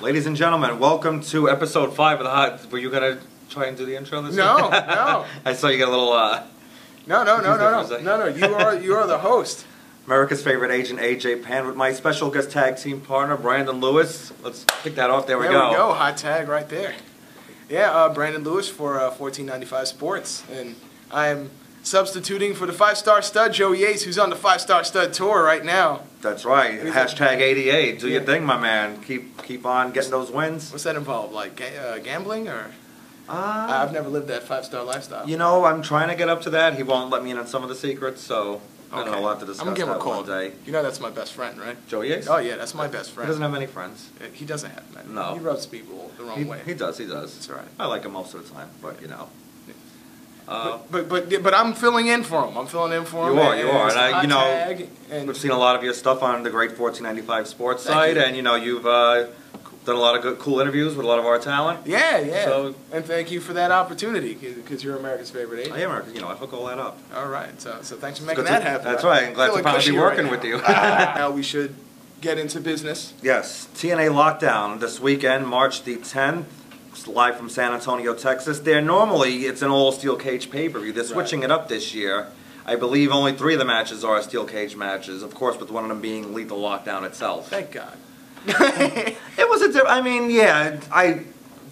Ladies and gentlemen, welcome to episode 5 of the Hot. Were you gonna try and do the intro this No, week? no. I saw you get a little. No. You are the host. America's favorite agent, AJ Pan, with my special guest tag team partner, Brandon Lewis. Let's kick that off. There we go. There we go. Hot tag right there. Yeah, Brandon Lewis for 1495 Sports, and I'm substituting for the 5-star stud Joey Yates, who's on the 5-star stud tour right now. That's right. Hashtag 88. Do your Yeah. thing, my man. Keep on getting those wins. What's that involve? Like gambling or? I've never lived that 5-star lifestyle. You know, I'm trying to get up to that. He won't let me in on some of the secrets, so I don't know. We'll have to discuss I'm gonna give him a that call one day. You know that's my best friend, right? Joey Yates? Oh yeah, that's my best friend. He doesn't have many friends. He doesn't have many. No. He rubs people the wrong way. He does. That's right. I like him most of the time, but you know. But I'm filling in for him. I'm filling in for him. You are, and and you know, we've seen a lot of your stuff on the great 1495 Sports site, and you know you've done a lot of good, cool interviews with a lot of our talent. Yeah. So, and thank you for that opportunity, because you're America's favorite agent. I am, you know, I hook all that up. All right, so thanks for making that happen. That's right. I'm glad to finally be working with you. Now we should get into business. Yes, TNA Lockdown this weekend, March the 10th. Live from San Antonio, Texas. Normally it's an all-steel cage pay-per-view. They're switching it up this year. I believe only 3 of the matches are steel cage matches. Of course, with one of them being Lethal Lockdown itself. Thank God. It was I mean, yeah.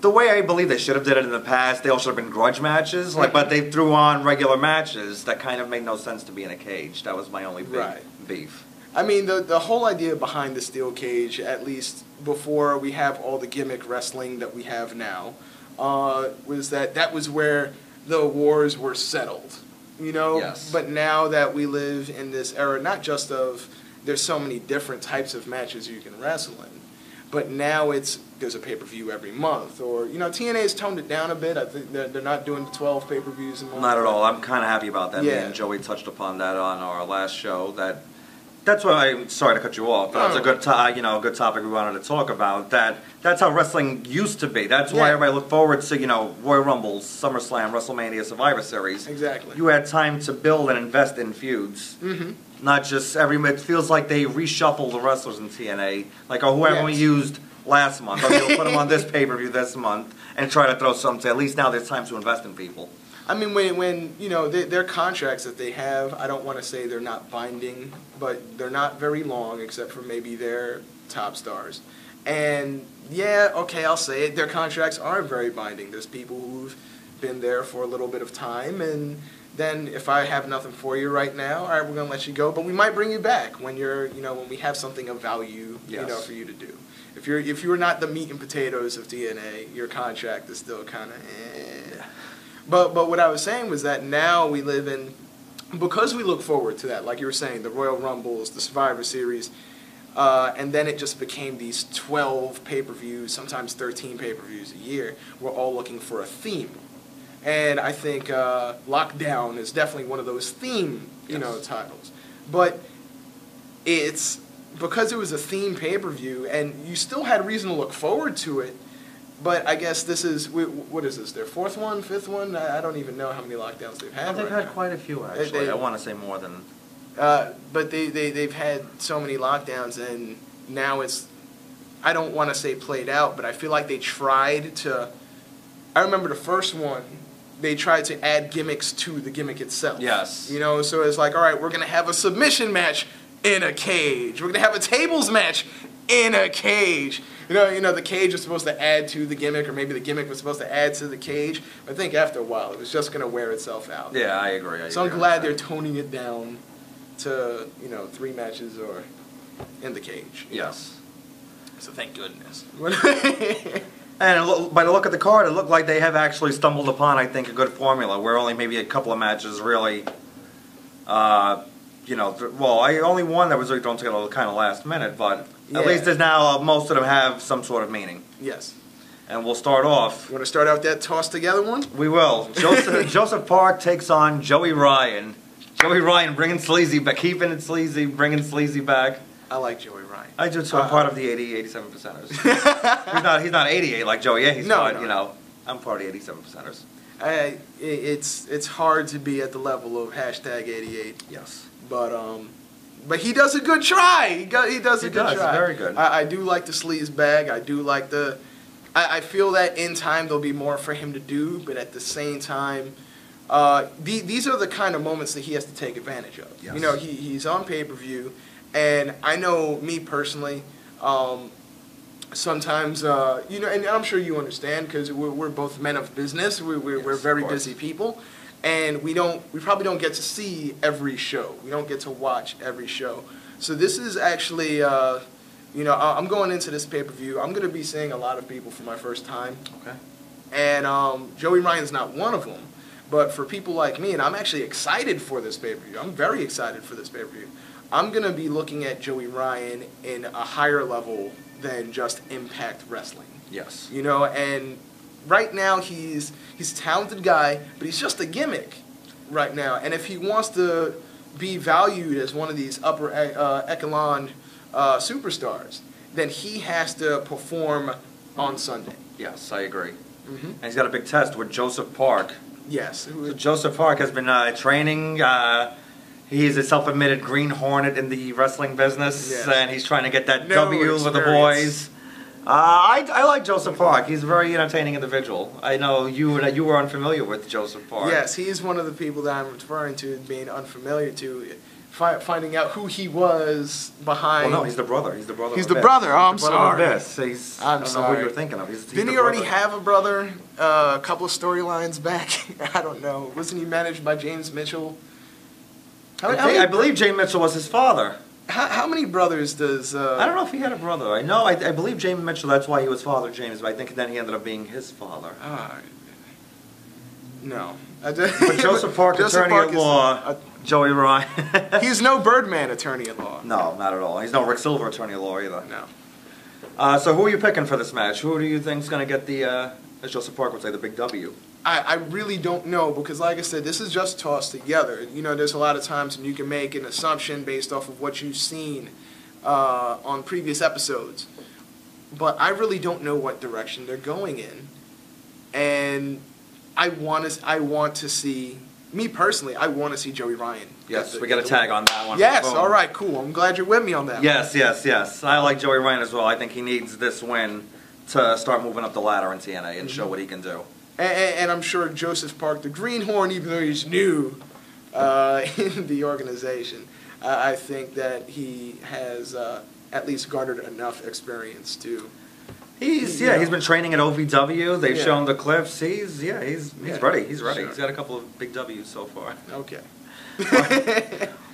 The way I believe they should have did it in the past, they all should have been grudge matches. But they threw on regular matches that kind of made no sense to be in a cage. That was my only big beef. I mean, the whole idea behind the steel cage, at least before we have all the gimmick wrestling that we have now, was that was where the wars were settled, you know? Yes. But now that we live in this era, not just of there's so many different types of matches you can wrestle in, but now there's a pay-per-view every month, or, you know, TNA's toned it down a bit. I think they're not doing the 12 pay-per-views a month. Not at all. I'm kind of happy about that. Yeah. Me and Joey touched upon that on our last show. That's why I'm sorry to cut you off. But it's a good, good topic we wanted to talk about. That's how wrestling used to be. That's why everybody looked forward to, Royal Rumbles, SummerSlam, WrestleMania, Survivor Series. Exactly. You had time to build and invest in feuds. Mm-hmm. Not just it feels like they reshuffle the wrestlers in TNA, like whoever we used last month. Okay, we'll put them on this pay-per-view this month and try to throw something. At least now there's time to invest in people. I mean, when you know, their contracts that they have, I don't want to say they're not binding, but they're not very long, except for maybe their top stars. And yeah, okay, I'll say it, their contracts aren't very binding. There's people who've been there for a little bit of time, and then if I have nothing for you right now, all right, we're gonna let you go, but we might bring you back when when we have something of value, for you to do. If you're not the meat and potatoes of TNA, your contract is still kind of eh. But what I was saying was that now we live in, because we look forward to that, like you were saying, the Royal Rumbles, the Survivor Series, and then it just became these 12 pay-per-views, sometimes 13 pay-per-views a year. We're all looking for a theme. And I think Lockdown is definitely one of those theme, titles. But it's because it was a theme pay-per-view, and you still had reason to look forward to it. But I guess this is, what is this, their 4th one, 5th one? I don't even know how many lockdowns they've had. They've had quite a few, actually. I want to say more than... But they've had so many lockdowns, and now it's, I don't want to say played out, but I feel like they tried to, I remember the first one, they tried to add gimmicks to the gimmick itself. Yes. So it's like, all right, we're going to have a submission match in a cage. We're going to have a tables match in a cage. The cage was supposed to add to the gimmick, or maybe the gimmick was supposed to add to the cage. I think after a while, it was just going to wear itself out. Yeah, I agree. So I'm glad they're toning it down to, 3 matches or in the cage. Yes. So thank goodness. And by the look of the card, it looked like they have actually stumbled upon, I think, a good formula, where only maybe a couple of matches really, only one that was really thrown together kind of last minute, but at least there's now, most of them have some sort of meaning. Yes. And we'll start off. You want to start out that tossed together one? We will. Joseph Park takes on Joey Ryan. Joey Ryan bringing sleazy back, keeping it sleazy, bringing sleazy back. I like Joey Ryan. I do too. I'm part of the 87 percenters. he's not 88 like Joey Yates, but I'm part of the 87 percenters. It's hard to be at the level of #88. Yes. But But he does a good try. He does a good try. Very good. I do like the sleaze bag. I do like the. I feel that in time there'll be more for him to do, but at the same time, these are the kind of moments that he has to take advantage of. Yes. You know, he's on pay-per-view, and I know me personally. Sometimes, you know, and I'm sure you understand because we're both men of business. We're very busy people, and we probably don't get to see every show. We don't get to watch every show. So this is actually, you know, I'm going into this pay-per-view. I'm going to be seeing a lot of people for my first time. Okay. And Joey Ryan's not one of them. But for people like me, and I'm actually excited for this pay-per-view. I'm very excited for this pay-per-view. I'm going to be looking at Joey Ryan in a higher level than just Impact Wrestling. Yes. You know, and right now he's a talented guy, but he's just a gimmick right now. And if he wants to be valued as one of these upper echelon superstars, then he has to perform on Sunday. Yes, I agree. And he's got a big test with Joseph Park. Yes. So Joseph Park has been training. He's a self-admitted Green Hornet in the wrestling business, yes. And he's trying to get that W with the boys. I like Joseph Park. He's a very entertaining individual. I know you were unfamiliar with Joseph Park. Yes, he's one of the people that I'm referring to as being unfamiliar to. Finding out who he was behind. Well, no, he's the brother. He's the brother. He's the brother. Oh, I'm sorry. I'm I don't know what you were thinking of. Didn't he already have a brother? A couple of storylines back. I don't know. Wasn't he managed by James Mitchell? I believe Jay Mitchell was his father. How many brothers does... I don't know if he had a brother. I know, I believe James Mitchell, that's why he was Father James, but I think then he ended up being his father. No. But Joseph Park, attorney-at-law, Joey Ryan. He's no Birdman attorney-at-law. No, not at all. He's no Rick Silver attorney-at-law either. No. So who are you picking for this match? Who do you think is going to get the, as Joseph Park would say, the big W? I really don't know because, like I said, this is just tossed together. You know, there's a lot of times when you can make an assumption based off of what you've seen on previous episodes. But I really don't know what direction they're going in. And I want to see, me personally, I want to see Joey Ryan. Yes, we got a tag on that one. Yes, all right, cool. I'm glad you're with me on that. Yes, yes, yes. I like Joey Ryan as well. I think he needs this win to start moving up the ladder in TNA and show what he can do. And I'm sure Joseph Park, the Greenhorn, even though he's new in the organization, I think that he has at least garnered enough experience to. He's been training at OVW. They've shown the clips. He's ready. He's ready. Sure. He's got a couple of big W's so far. Okay.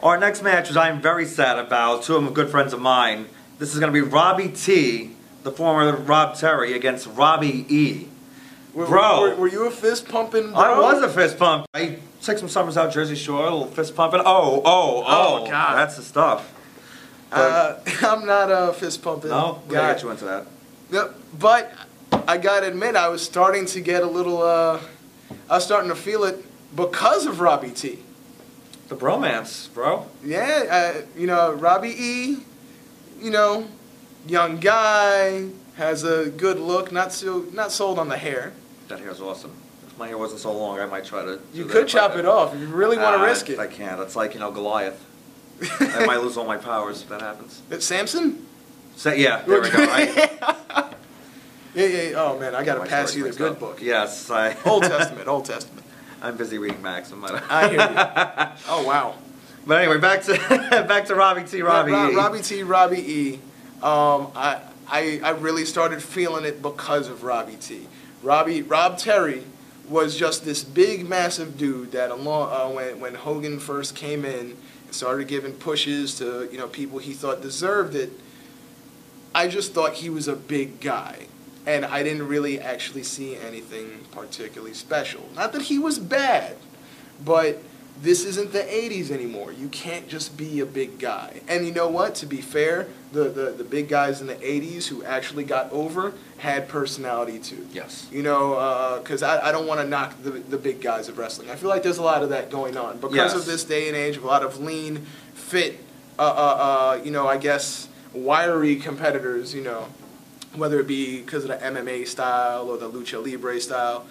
Our next match, which I'm very sad about, two of them good friends of mine. This is going to be Robby T, the former Rob Terry, against Robby E. Bro, were you a fist pumping? Bro? I was a fist pump. I took some summers out Jersey Shore, a little fist pumping. Oh, God, that's the stuff. I'm not a fist pumping. No, we gotta get you into that. Yep, but I gotta admit, I was starting to get a little. I was starting to feel it because of Robby T. The bromance, bro. Yeah, you know, Robby E. You know, young guy, has a good look. Not sold on the hair. That hair's awesome. If my hair wasn't so long, I might try to. You could chop it off if you really want to risk it. I can't. It's like, you know, Goliath. I might lose all my powers if that happens. Samson? Yeah, there we go. Yeah. Oh man, I gotta pass you the good book. Yes, Old Testament. I'm busy reading Maxim. I hear you. Oh wow. But anyway, back to Robby T. Robby E. Robby T. Robby E. I really started feeling it because of Robby T. Rob Terry was just this big, massive dude that when Hogan first came in and started giving pushes to people he thought deserved it, I just thought he was a big guy. And I didn't really actually see anything particularly special. Not that he was bad, but this isn't the 80s anymore. You can't just be a big guy. And you know what? To be fair, the big guys in the 80s who actually got over had personality too. Yes. You know, because I don't want to knock the big guys of wrestling. I feel like there's a lot of that going on. Because of this day and age of a lot of lean, fit, I guess, wiry competitors, whether it be because of the MMA style or the lucha libre style.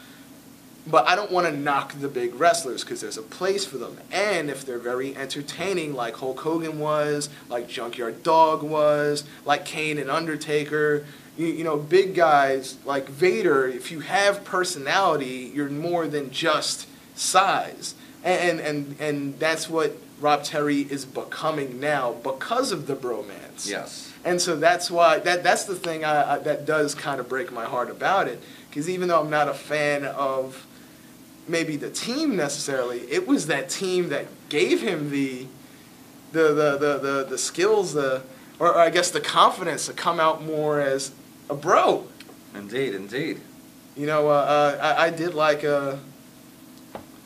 But I don't want to knock the big wrestlers because there's a place for them. And if they're very entertaining, like Hulk Hogan was, like Junkyard Dog was, like Kane and Undertaker, you know, big guys like Vader, if you have personality, you're more than just size. And that's what Rob Terry is becoming now because of the bromance. Yes. And so that's why, that's the thing that does kind of break my heart about it. Because even though I'm not a fan of maybe the team necessarily, it was that team that gave him the skills, or I guess the confidence to come out more as a bro. Indeed, indeed. You know, I did like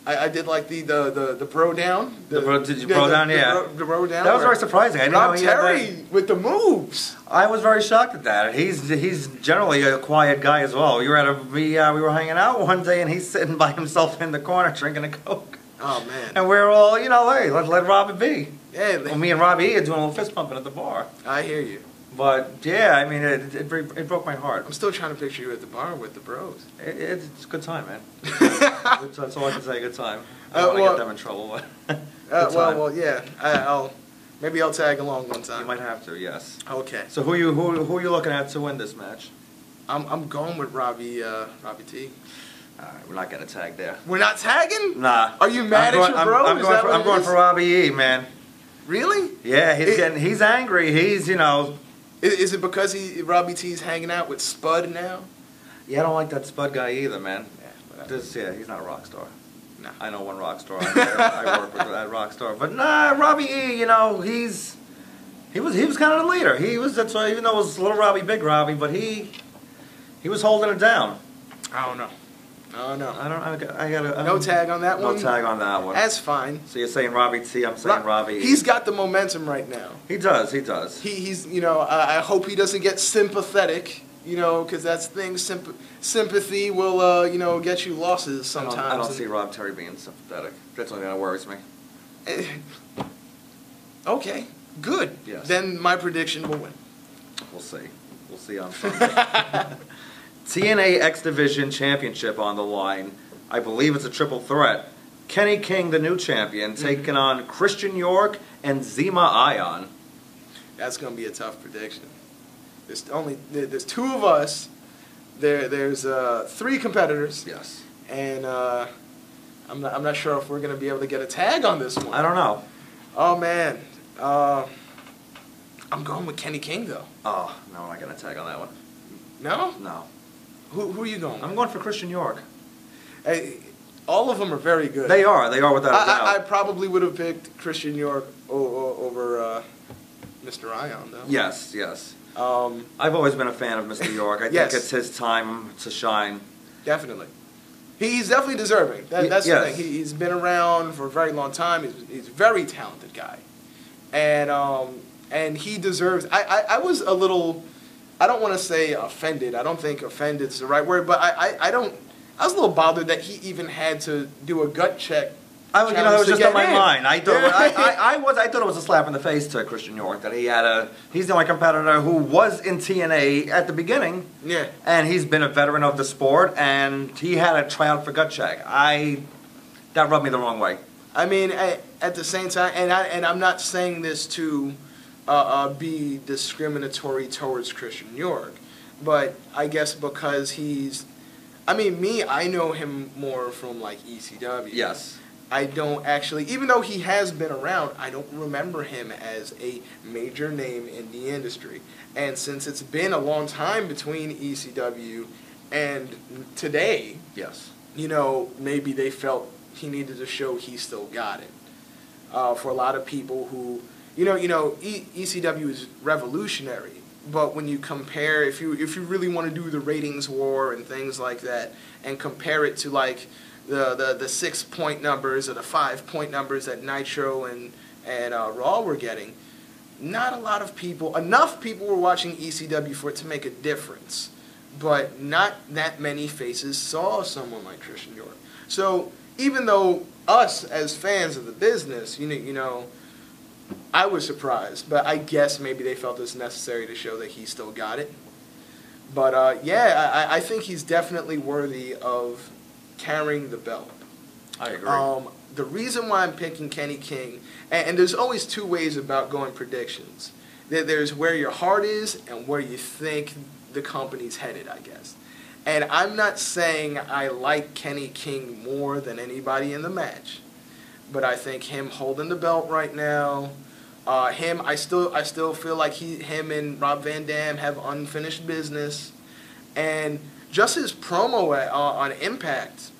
I did like the bro down. Did you bro down? Yeah. The bro down. That was very surprising. I didn't know he had Terry with the moves. I was very shocked at that. He's generally a quiet guy as well. We were hanging out one day and he's sitting by himself in the corner drinking a Coke. Oh man. And we're all, you know, hey, let Robby be. Yeah. Well, me and Robby E are doing a little fist pumping at the bar. I hear you. But yeah, I mean, it broke my heart. I'm still trying to picture you at the bar with the bros. It's a good time, man. That's all I can say. Good time. I don't want to get them in trouble. But well, yeah. Maybe I'll tag along one time. You might have to, yes. Okay. So who are you looking at to win this match? I'm going with Robby T. We're not getting a tag there. We're not tagging? Nah. Are you mad at your bro? I'm going for Robby E, man. Really? Yeah, he's angry. He's, you know. Is it because Robby T's hanging out with Spud now? Yeah, I don't like that Spud guy either, man. Yeah, he's not a rock star. No. I know one rock star. I work with that rock star, but nah, Robby E, you know, he was kind of the leader. That's why, even though it was little Robby, big Robby, but he was holding it down. I don't know. No tag on that one? No tag on that one. That's fine. So you're saying Robby T, I'm saying Robby E. He's got the momentum right now. He does. He's, you know, I hope he doesn't get sympathetic, you know, because that's the thing, sympathy will, you know, get you losses sometimes. I don't see Rob Terry being sympathetic. That's the only thing that worries me. Okay, good. Yes. Then my prediction will win. We'll see. We'll see on Sunday. TNA X Division Championship on the line. I believe it's a triple threat. Kenny King, the new champion, taking on Christian York and Zema Ion. That's going to be a tough prediction. There's two of us. There's 3 competitors. Yes. And I'm not sure if we're going to be able to get a tag on this one. I don't know. Oh man. I'm going with Kenny King though. Oh no, I'm not going to tag on that one. No? No. Who are you going with? I'm going for Christian York. Hey, all of them are very good. They are without a doubt. I probably would have picked Christian York over Mr. Ion, though. Yes. I've always been a fan of Mr. York. I think it's his time to shine. Definitely. He's definitely deserving. That's the thing. He's been around for a very long time. He's a very talented guy. And he deserves... I was a little... I don't want to say offended. I don't think offended is the right word, but I was a little bothered that he even had to do a gut check. That was just on my mind. I thought it was a slap in the face to Christian York that he's the only competitor who was in TNA at the beginning. Yeah. And he's been a veteran of the sport, and he had a tryout for gut check. That rubbed me the wrong way. I mean, at the same time, and I'm not saying this to be discriminatory towards Christian York, but I guess because I know him more from like ECW. Yes. I don't actually, even though he has been around, I don't remember him as a major name in the industry. And since it's been a long time between ECW and today, yes, you know, maybe they felt he needed to show he still got it. For a lot of people who, ECW is revolutionary, but when you compare, if you really want to do the ratings war and things like that, and compare it to like the 6-point numbers or the 5-point numbers that Nitro and Raw were getting, not a lot of people, enough people were watching ECW for it to make a difference, but not that many faces saw someone like Christian York. So even though us as fans of the business, I was surprised, but I guess maybe they felt it was necessary to show that he still got it. But yeah, I think he's definitely worthy of carrying the belt. I agree. The reason why I'm picking Kenny King, and there's always two ways about going predictions. There's where your heart is and where you think the company's headed, I guess. And I'm not saying I like Kenny King more than anybody in the match, but I think him holding the belt right now, I still feel like him and Rob Van Dam have unfinished business, and just his promo on Impact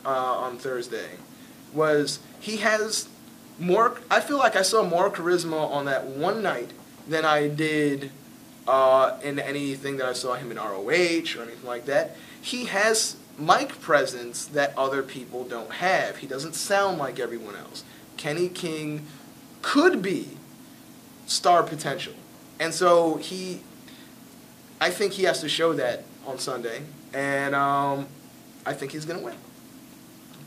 on Thursday was he has more. I feel like I saw more charisma on that one night than I did in anything that I saw him in ROH or anything like that. He has mic presence that other people don't have. He doesn't sound like everyone else. Kenny King could be star potential. And so I think he has to show that on Sunday. And I think he's going to win.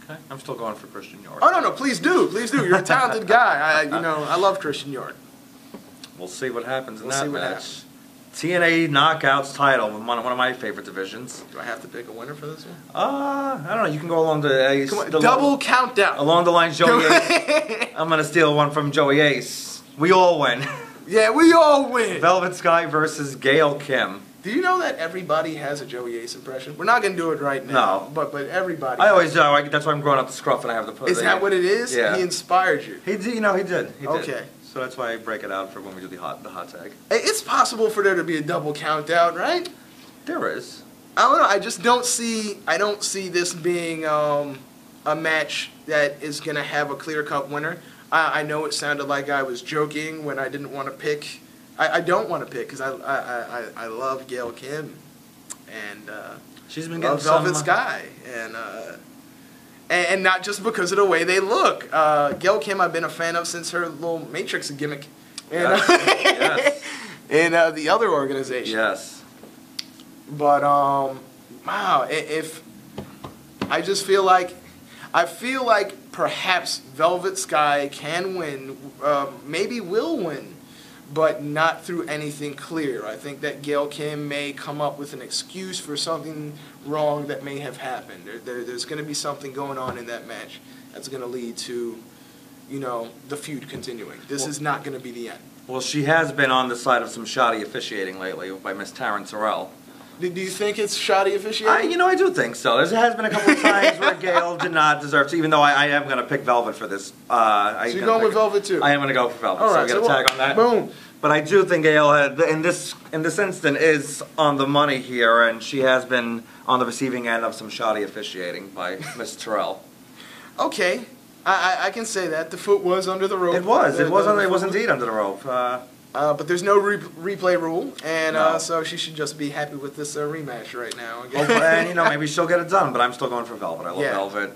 Okay. I'm still going for Christian York. Oh, no, please do. Please do. You're a talented guy. I love Christian York. We'll see what happens in We'll that see what match. happens. TNA Knockouts title, one of my favorite divisions. Do I have to pick a winner for this one? I don't know. You can go along the Come on, double countdown. Along the lines, Joey Ace. I'm going to steal one from Joey Ace. We all win. Yeah, we all win. Velvet Sky versus Gail Kim. Do you know that everybody has a Joey Ace impression? We're not going to do it right now. No. But everybody. I always do. That's why I'm growing up the scruff and I have the put. Is that what it is? Yeah. He inspired you. He did. He did. Okay. So that's why I break it out for when we do the hot tag. It's possible for there to be a double countdown, right? There is. I don't know. I just don't see. I don't see this being a match that is going to have a clear-cut winner. I know it sounded like I was joking when I didn't want to pick. I don't want to pick because I love Gail Kim, and she's been getting Velvet Sky, and not just because of the way they look. Gail Kim I've been a fan of since her little Matrix gimmick, yes. in the other organization. Yes. But wow, if I just feel like perhaps Velvet Sky can win, maybe will win, but not through anything clear. I think that Gail Kim may come up with an excuse for something wrong that may have happened. There's going to be something going on in that match that's going to lead to, the feud continuing. This is not going to be the end. Well, she has been on the side of some shoddy officiating lately by Miss Taryn Terrell. Do you think it's shoddy officiating? I do think so. There has been a couple of times where Gail did not deserve to, even though I am going to pick Velvet for this. So you're going with Velvet too? I am going to go for Velvet, all right, so I get a tag on that. Boom. But I do think Gail, in this instant, is on the money here, and she has been on the receiving end of some shoddy officiating by Miss Terrell. Okay. I can say that. The foot was under the rope. It was. It was indeed under the rope. But there's no replay rule, and No. so she should just be happy with this rematch right now. And maybe she'll get it done, but I'm still going for Velvet. I love Velvet.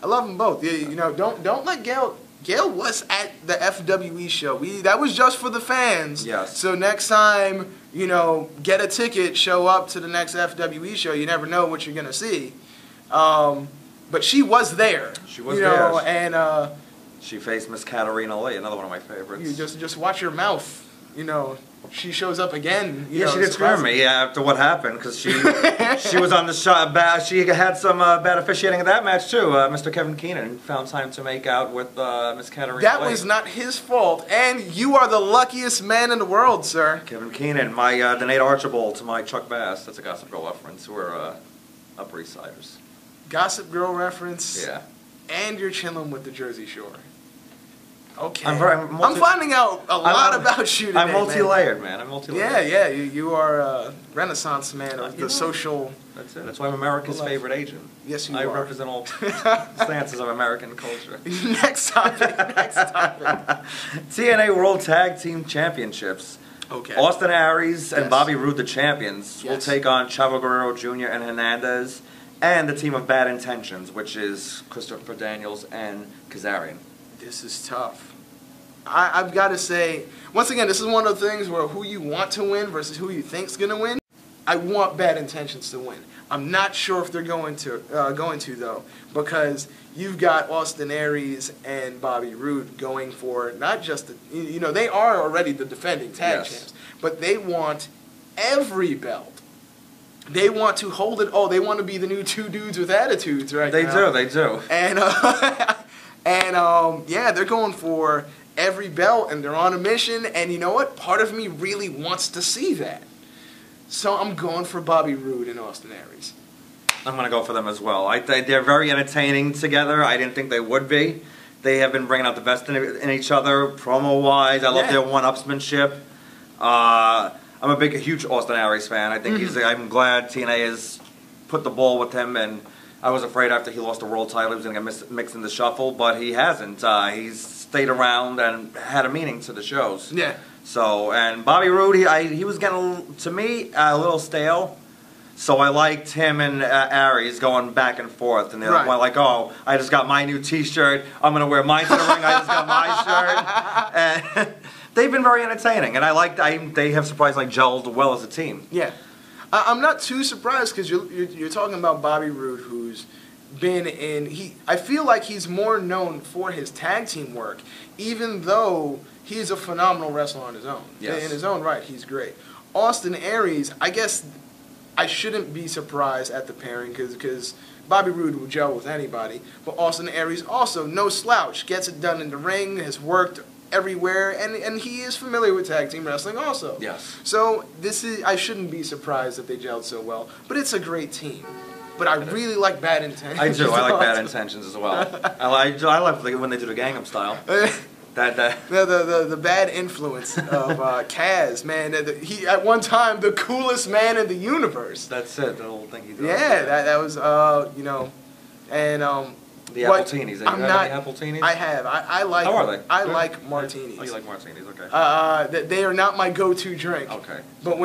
I love them both. Don't let Gail. Gail was at the FWE show. That was just for the fans. Yes. So next time, get a ticket, show up to the next FWE show. You never know what you're gonna see. But she was there. She was there. And she faced Miss Katarina Lee, another one of my favorites. you just watch your mouth. She shows up again. Yeah, she did scare me after what happened because she was on the shot. She had some bad officiating in that match too. Mr. Kevin Keenan found time to make out with Miss Katarina. That Lee. was not his fault, and you are the luckiest man in the world, sir. Kevin Keenan, my the Nate Archibald to my Chuck Bass. That's a Gossip Girl reference. We're Upper East Siders. Gossip Girl reference. Yeah. And you're chilling with the Jersey Shore. Okay. I'm finding out a lot about you today, I'm multi-layered, man. I'm multi-layered. Yeah. You are a Renaissance man of the social. That's it. That's why I'm America's favorite agent. Yes, you are. I are. represent all stances of American culture. Next topic. TNA World Tag Team Championships. Okay. Austin Aries and Bobby Roode, the champions, will Yes. take on Chavo Guerrero Jr. and Hernandez, and the team of Bad Intentions, which is Christopher Daniels and Kazarian. This is tough. I've got to say, once again, this is one of the things where who you want to win versus who you think's going to win. I want Bad Intentions to win. I'm not sure if they're going to though, because you've got Austin Aries and Bobby Roode going for not just the, they are already the defending tag champs, but they want every belt. they want to hold it. Oh, they want to be the new two dudes with attitudes right now. They do. And yeah, they're going for every belt, and they're on a mission. And you know what? Part of me really wants to see that. So I'm going for Bobby Roode and Austin Aries. I'm going to go for them as well. They're very entertaining together. I didn't think they would be. They have been bringing out the best in each other, promo-wise. I love their one-upsmanship. I'm a huge Austin Aries fan. I think I'm glad TNA has put the ball with him, and I was afraid after he lost the world title he was going to get mixed in the shuffle, but he hasn't. He's stayed around and had a meaning to the shows. Yeah. So, and Bobby Roode, he was getting, to me, a little stale. So I liked him and Aries going back and forth, and they're like, "Oh, I just got my new T-shirt. I'm gonna wear mine to the ring. I just got my shirt." And they've been very entertaining, and they have surprisingly gelled well as a team. Yeah, I'm not too surprised because you're talking about Bobby Roode, who's been in. I feel like he's more known for his tag team work, even though he's a phenomenal wrestler on his own. Yes. In his own right, he's great. Austin Aries, I guess. I shouldn't be surprised at the pairing because Bobby Roode will gel with anybody, but Austin Aries also, no slouch, gets it done in the ring, has worked everywhere, and he is familiar with tag team wrestling also. Yes. So I shouldn't be surprised that they gelled so well, but it's a great team. But I really like Bad Intentions. I do. I like Bad Intentions as well. I like when they do the Gangnam Style. The bad influence of Kaz, man. He at one time the coolest man in the universe. That's it. The whole thing he did. Yeah, that was you know, and the Appletinis. Have you had any Appletinis? I have. I like. How are they? I like martinis. Oh, you like martinis? Okay. They are not my go-to drink. Okay. But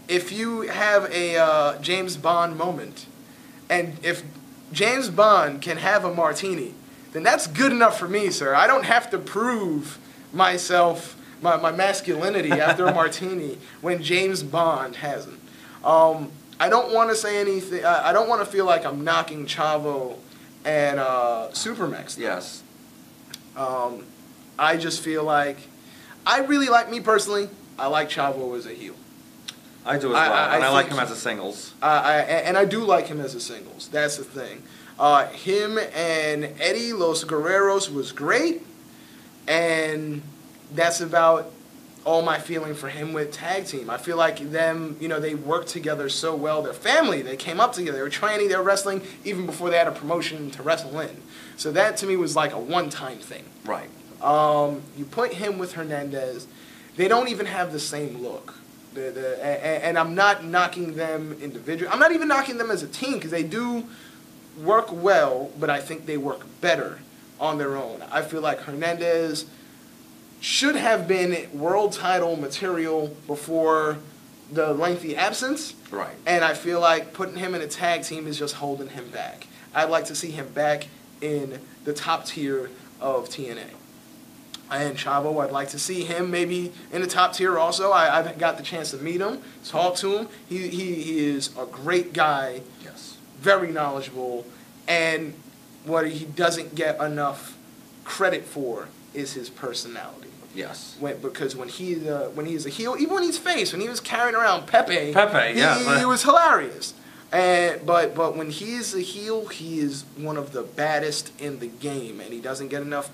if you have a James Bond moment, and if James Bond can have a martini, then that's good enough for me, sir. I don't have to prove myself, my masculinity after a martini when James Bond hasn't. I don't want to say anything. I don't want to feel like I'm knocking Chavo and Supermax. Yes. I just feel like I really like, me personally, I like Chavo as a heel. I do as well, and I like him as a singles. And I do like him as a singles. That's the thing. Him and Eddie Los Guerreros was great, and that's about all my feeling for him with tag team. I feel like them, you know, they worked together so well. They're family. They came up together. They were training. They were wrestling even before they had a promotion to wrestle in. So that to me was like a one-time thing. Right. You put him with Hernandez. They don't even have the same look. And I'm not knocking them individually. I'm not even knocking them as a team because they do work well, but I think they work better on their own. I feel like Hernandez should have been world title material before the lengthy absence. Right. And I feel like putting him in a tag team is just holding him back. I'd like to see him back in the top tier of TNA. And Chavo, I'd like to see him maybe in the top tier also. I've got the chance to meet him, talk to him. He is a great guy. Yes. Very knowledgeable, and what he doesn't get enough credit for is his personality. Yes. Because when he's a heel, even when he's face, when he was carrying around Pepe, he was hilarious. But when he's a heel, he is one of the baddest in the game, and he doesn't get enough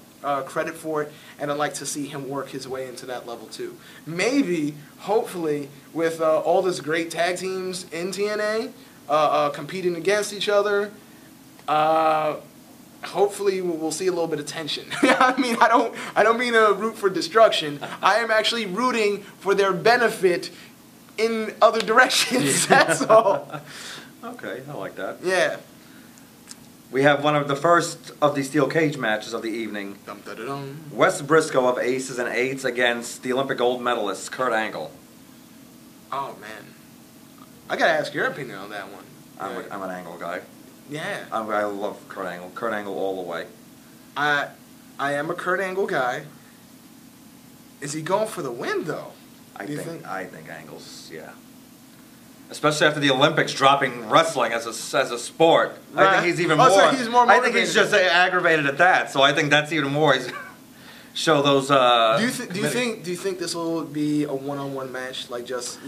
credit for it, and I'd like to see him work his way into that level too. Maybe, hopefully, with all these great tag teams in TNA, competing against each other, hopefully we'll see a little bit of tension. I mean, I don't mean to root for destruction. I am actually rooting for their benefit in other directions. That's all. Okay, I like that. Yeah. We have one of the first of the steel cage matches of the evening. Dum, da, da, dum. Wes Briscoe of Aces and Eights against the Olympic gold medalist Kurt Angle. Oh man, I gotta ask your opinion on that one. I'm an Angle guy. Yeah. I love Kurt Angle. Kurt Angle all the way. I am a Kurt Angle guy. Is he going for the win though? I think Angle's, yeah. Especially after the Olympics dropping wrestling as a sport. Right. I think he's even more. So he's more motivated. I think he's just aggravated at that. So I think that's even more. He's show those. Do you think this will be a one-on-one match? Like just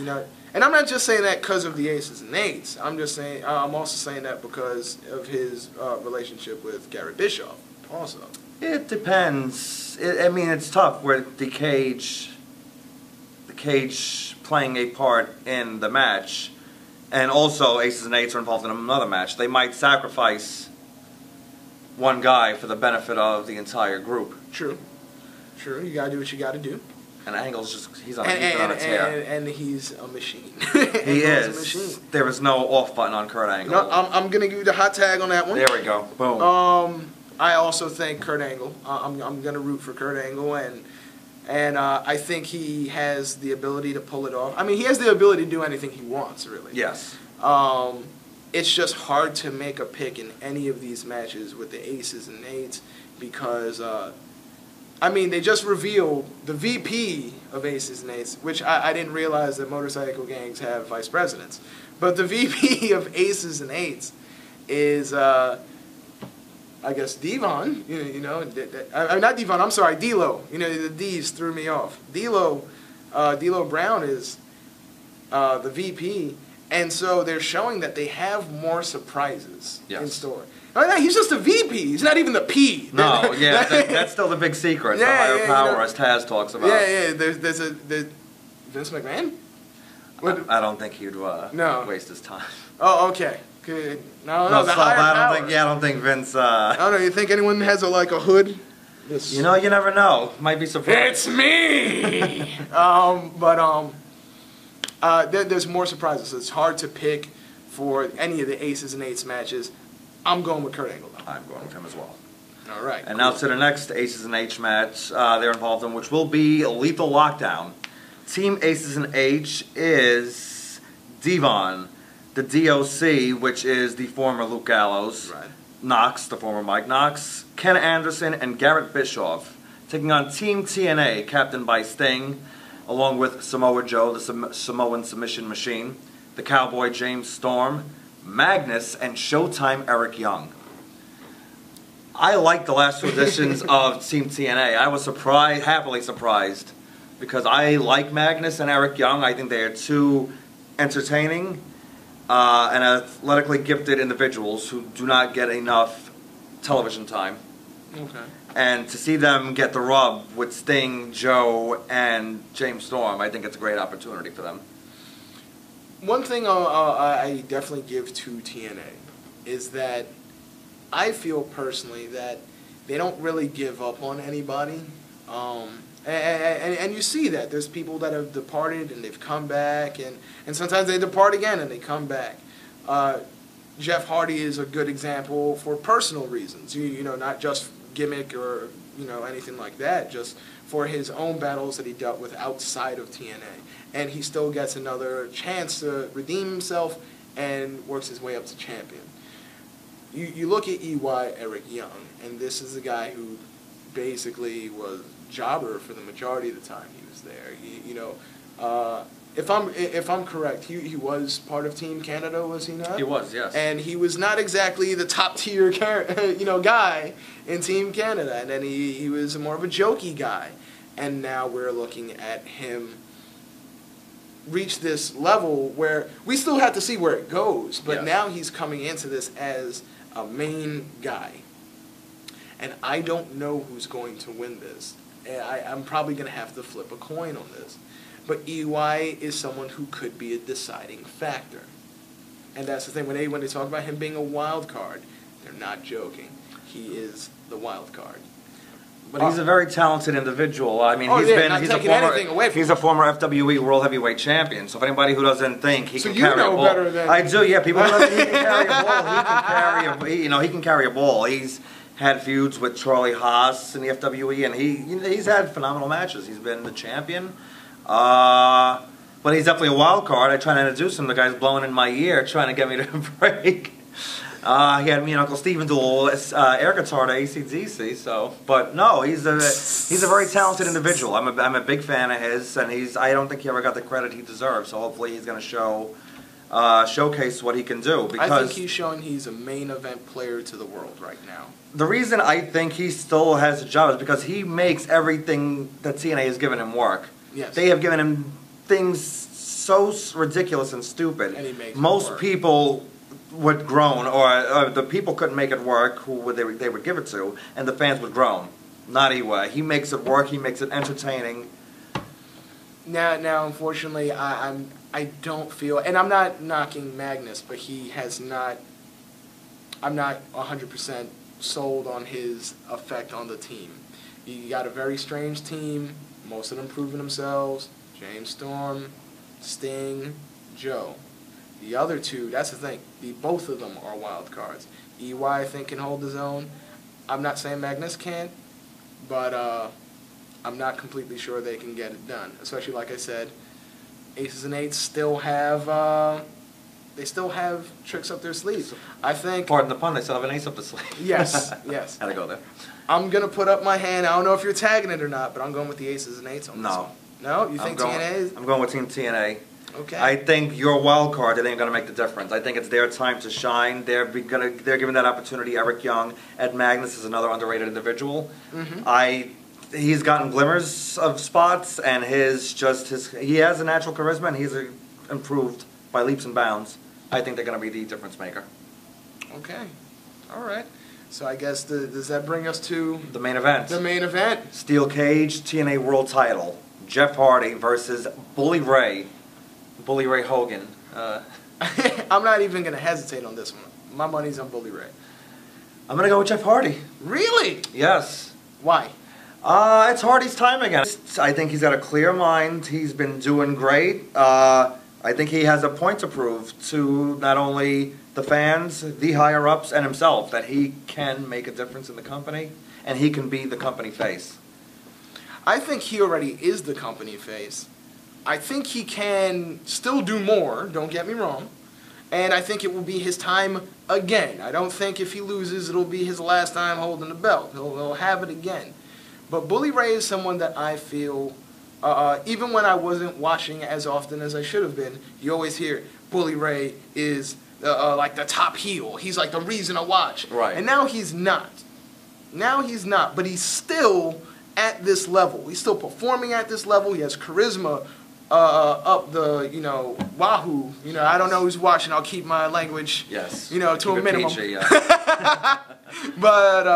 And I'm not just saying that because of the Aces and Eights. I'm also saying that because of his relationship with Garrett Bischoff also. It depends. I mean, it's tough with the cage playing a part in the match, and also Aces and Eights are involved in another match. They might sacrifice one guy for the benefit of the entire group. True. True. You gotta do what you gotta do. And Angle's he's on a tear. And he's a machine. He is. A machine. There is no off button on Kurt Angle. No, I'm gonna give you the hot tag on that one. There we go. Boom. I also think Kurt Angle. I'm gonna root for Kurt Angle, and I think he has the ability to pull it off. I mean, he has the ability to do anything he wants, really. Yes. It's just hard to make a pick in any of these matches with the Aces and Eights because, I mean, they just revealed the VP of Aces and Eights, which I didn't realize that motorcycle gangs have vice presidents. But the VP of Aces and Eights is, I guess, Devon. You know, not Devon. I'm sorry, D'Lo. You know, the D's threw me off. D'Lo Brown is the VP. And so they're showing that they have more surprises in store. He's just a VP. He's not even the P. No, yeah, that's still the big secret. Yeah, the higher power, as Taz talks about. Yeah. There's Vince McMahon. I don't think he'd waste his time. Oh, okay. Good. No, the stop. higher power. I don't think Vince. I don't know. You think anyone has a hood? You know, you never know. Might be surprised. It's me. There's more surprises. It's hard to pick for any of the Aces and Eights matches. I'm going with Kurt Angle, though. I'm going with him as well. All right. And now to the next Aces and Eights match they're involved in, which will be Lethal Lockdown. Team Aces and H is Devon, the DOC, which is the former Luke Gallows, right. Knox, the former Mike Knox, Ken Anderson, and Garrett Bischoff, taking on Team TNA, captained by Sting, along with Samoa Joe, the Samoan submission machine, the Cowboy James Storm, Magnus, and Showtime Eric Young. I like the last two editions of Team TNA. I was happily surprised, because I like Magnus and Eric Young. I think they are two entertaining and athletically gifted individuals who do not get enough television time. Okay. And to see them get the rub with Sting, Joe, and James Storm, I think it's a great opportunity for them. One thing I definitely give to TNA is that I feel personally that they don't really give up on anybody. And you see that. There's people that have departed and they've come back, and sometimes they depart again and they come back. Jeff Hardy is a good example for personal reasons, you know, not just gimmick or, you know, anything like that, just for his own battles that he dealt with outside of TNA. And he still gets another chance to redeem himself and works his way up to champion. You look at EY Eric Young, and this is a guy who basically was jobber for the majority of the time he was there. You know, if I'm correct, he was part of Team Canada, was he not? He was, yes. And he was not exactly the top tier, guy in Team Canada. And then he was more of a jokey guy. And now we're looking at him reach this level where we still have to see where it goes. But now he's coming into this as a main guy. And I don't know who's going to win this. I'm probably going to have to flip a coin on this. But EY is someone who could be a deciding factor. And that's the thing, when they talk about him being a wild card, they're not joking. He is the wild card. But he's a very talented individual. I mean, he's a former FWE World Heavyweight Champion. So if anybody who doesn't think he can carry a ball, better than I do. Yeah, people who don't think he can carry a ball, he can carry a ball. He's had feuds with Charlie Haas in the FWE, and he's had phenomenal matches. He's been the champion. But he's definitely a wild card. I try to introduce him. The guy's blowing in my ear, trying to get me to break. He had me and Uncle Steven do a little air guitar to AC/DC. So, but no, he's a very talented individual. I'm a big fan of his, and I don't think he ever got the credit he deserves. So hopefully he's going to showcase what he can do. Because I think he's showing he's a main event player to the world right now. The reason I think he still has a job is because he makes everything that TNA has given him work. Yes. They have given him things so ridiculous and stupid. And he makes it Most work. people would groan, or the people couldn't make it work who they would give it to, and the fans would groan. Not Iwa. He makes it work. He makes it entertaining. Now, unfortunately, I don't feel, and I'm not knocking Magnus, but he has not. I'm not 100% sold on his effect on the team. You got a very strange team. Most of them proving themselves. James Storm, Sting, Joe. The other two, that's the thing. Both of them are wild cards. EY, I think, can hold his own. I'm not saying Magnus can't, but I'm not completely sure they can get it done. Especially, like I said, Aces and Eights still have they still have tricks up their sleeves. I think. Pardon the pun. They still have an ace up the sleeve. Yes, yes. Had to go there. I'm gonna put up my hand. I don't know if you're tagging it or not, but I'm going with the Aces and Eights on this No. one. No, you think TNA is? I'm going with Team TNA. Okay. I think your wild card, it ain't going to make the difference. I think it's their time to shine. They're giving that opportunity. Eric Young, Ed Magnus is another underrated individual. He's gotten glimmers of spots, and he has a natural charisma, and he's improved by leaps and bounds. I think they're going to be the difference maker. Okay. All right. So I guess does that bring us to The main event. the main event? Steel Cage TNA World Title. Jeff Hardy versus Bully Ray. Bully Ray Hogan. I'm not even going to hesitate on this one. My money's on Bully Ray. I'm going to go with Jeff Hardy. Really? Yes. Why? It's Hardy's time again. I think he's got a clear mind. He's been doing great. I think he has a point to prove to not only the fans, the higher-ups, and himself, that he can make a difference in the company, and he can be the company face. I think he already is the company face. I think he can still do more, don't get me wrong. And I think it will be his time again. I don't think if he loses, it'll be his last time holding the belt. He'll have it again. But Bully Ray is someone that I feel, even when I wasn't watching as often as I should have been, you always hear Bully Ray is like the top heel. He's like the reason I watch. Right. And now he's not. Now he's not. But he's still at this level. He's still performing at this level. He has charisma up the, wahoo. I don't know who's watching. I'll keep my language, Yes. to Keep a it minimum. PG, yeah. But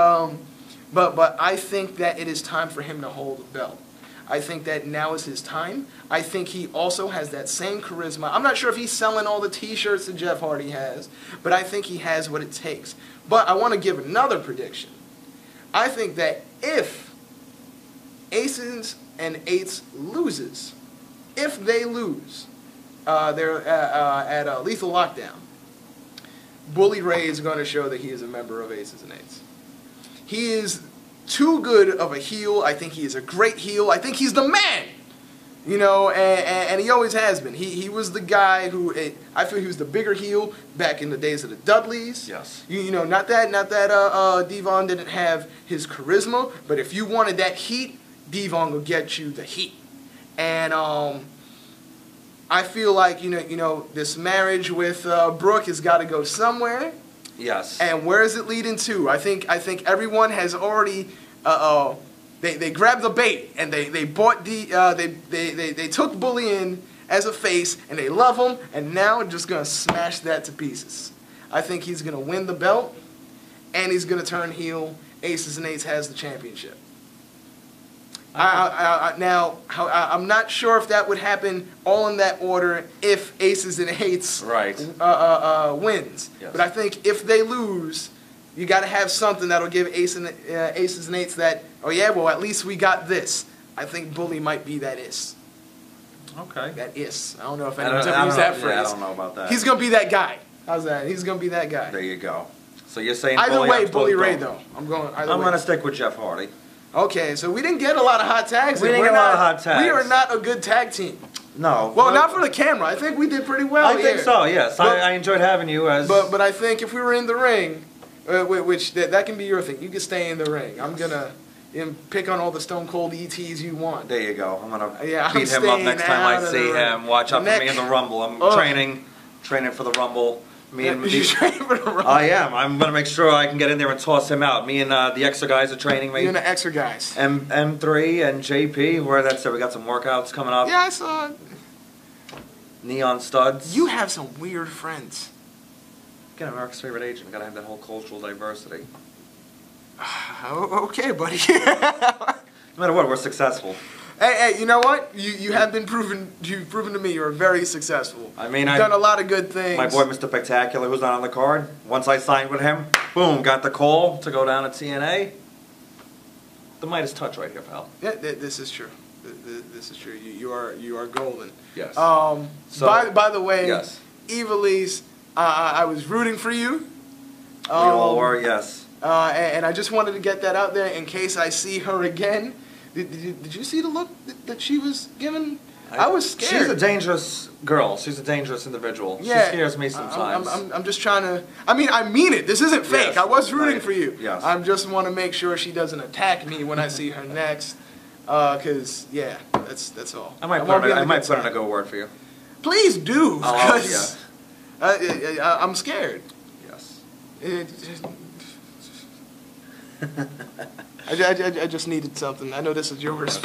I think that it is time for him to hold the belt. I think that now is his time. I think he also has that same charisma. I'm not sure if he's selling all the T-shirts that Jeff Hardy has, but I think he has what it takes. But I want to give another prediction. I think that if Aces and Eights loses, if they lose, they're at Lethal Lockdown, Bully Ray is going to show that he is a member of Aces and Eights. He is too good of a heel. I think he is a great heel. I think he's the man. And he always has been. He was the guy who, I feel he was the bigger heel back in the days of the Dudleys. Yes. Not that Devon didn't have his charisma, but if you wanted that heat, Devon will get you the heat. And I feel like this marriage with Brooke has got to go somewhere. Yes. And where is it leading to? I think everyone has already they grabbed the bait and they bought they took Bully in as a face and they love him, and now they're just gonna smash that to pieces. I think he's gonna win the belt and he's gonna turn heel. Aces and Eights has the championship. Now, I'm not sure if that would happen all in that order if Aces and Eights wins. Yes. But I think if they lose, you got to have something that'll give Aces and Eights that, oh yeah, well at least we got this. I think Bully might be that is. Okay. That is. I don't know if anyone's ever used that phrase. Yeah, I don't know about that. He's going to be that guy. How's that? He's going to be that guy. There you go. So you're saying Either Bully, way, I'm Bully Ray going. though. I'm going to stick with Jeff Hardy. Okay, so we didn't get a lot of hot tags. We didn't get a lot of hot tags. We are not a good tag team. No. Well, not for the camera. I think we did pretty well I think so, yes. But, I enjoyed having you as... But I think if we were in the ring, which that can be your thing. You can stay in the ring. I'm going to pick on all the Stone Cold ETs you want. There you go. I'm going to I'm beat him up next time I out of see the him. Watch out for me in the Rumble. I'm training for the Rumble. Me and You're training for the Rumble? I am. I'm going to make sure I can get in there and toss him out. Me and the extra guys are training me. You and the extra guys. M3 and JP, where that's it. We got some workouts coming up. Yeah, I saw it. neon studs. You have some weird friends. Again, America's favorite agent. Gotta have that whole cultural diversity. Okay, buddy. No matter what, we're successful. Hey, you know what? You have been proven. You've proven to me you're very successful. I mean, you've done a lot of good things. My boy, Mr. Spectacular, who's not on the card. Once I signed with him, boom, got the call to go down to TNA. The Midas touch right here, pal. Yeah, this is true. This is true. You are golden. Yes. So, by the way, yes. Evilise, I was rooting for you. We all were, yes. And I just wanted to get that out there in case I see her again. Did you see the look that she was giving? I was scared. She's a dangerous girl. She's a dangerous individual. Yeah, she scares me sometimes. I'm just trying to... I mean it. This isn't fake. Yes, I was rooting right. for you. Yes. I just want to make sure she doesn't attack me when I see her next. Because, yeah, that's all. I might put in a good word for you. Please do. Oh, Because I'm scared. Yes. I just needed something. I know this is yours.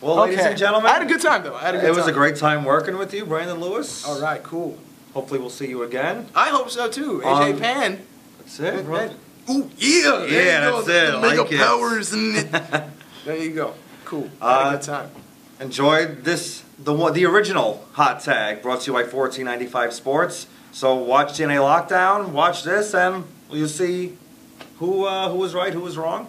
Well, ladies and gentlemen, I had a good time though. It was a great time working with you, Brandon Lewis. All right, cool. Hopefully, we'll see you again. I hope so too. AJ Pan. That's it, bro. Ooh, yeah. Yeah, that's it. The Mega powers and it. There you go. Cool. Had a good time. Enjoyed the original hot tag brought to you by 1495 Sports. So watch TNA Lockdown, watch this, and you'll see who was right, who was wrong.